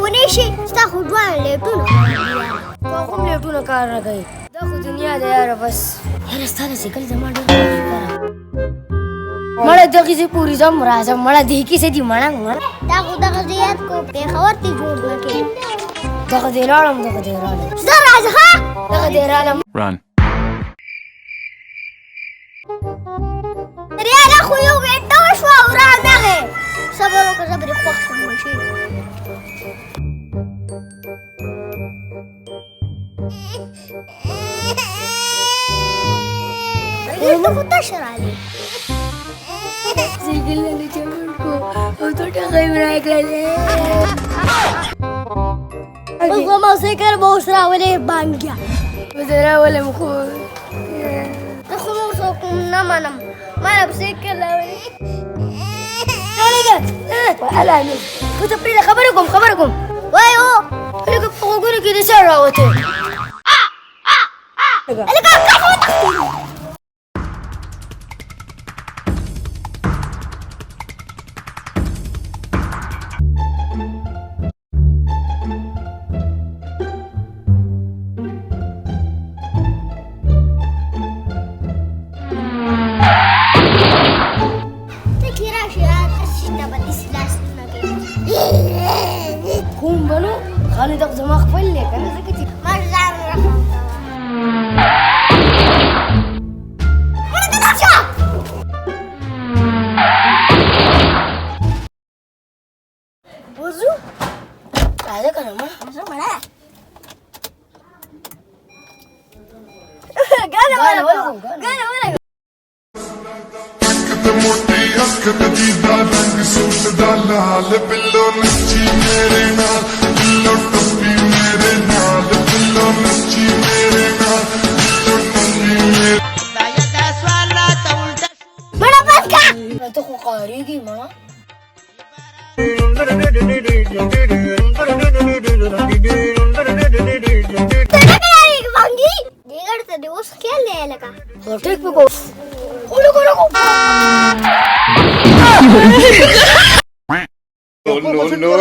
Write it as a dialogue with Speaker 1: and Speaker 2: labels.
Speaker 1: ونشي ستا خو دوه لیټونه
Speaker 2: تا کوم لیټونه کار نه کوي دا خو دنیا ده یاره بس یاره ستا د سیکل زما ډېر خوښ کاره مړه دغې زه پورې ځم راځم مړه دې کیسې دي مړه
Speaker 1: دا خو دغه زه یاد کو پېښور ته جوړ نه کړي
Speaker 2: دغه دې راړم
Speaker 1: زه راځه ښه
Speaker 2: دغه دې راړم
Speaker 3: Run.
Speaker 1: ریاله خو یو بیټه وشوه او رانغې صبر وکړه زه به دې خوښ شم وشي ته خو تشه راغلې
Speaker 2: سیکل نه چمن کو او تو ټکای مې راکړلې
Speaker 1: اوس به ما سیکل به اوس راولې بانګیا
Speaker 2: زه راولم خو
Speaker 1: زه خو نور څوک نه منم ما به سیکل راولې
Speaker 2: هلا نو خو ته پرېږده خبرې کوم
Speaker 1: وای او
Speaker 2: لکه په غوږونو کې دې څه راوتې
Speaker 1: لکه کس وتښتېدو
Speaker 2: کوم بنو خالي دغه زما خپل دی که نه ځکه چې
Speaker 1: ما ځان رحم
Speaker 2: وضو راځه که نه مړه
Speaker 1: ګاله ولګوم
Speaker 4: मोटी अख दीदा रंग सूट दा लाल बिल्लो नच्ची मेरे नाल बिल्लो टप्पी मेरे नाल बिल्लो नच्ची मेरे नाल बिल्लो टप्पी मेरे
Speaker 1: बड़ा बस का
Speaker 2: ته خو قارېږي مړه
Speaker 1: دیگر ته دې اوس خیال دی لکه
Speaker 2: ټیک په کو لګو
Speaker 4: no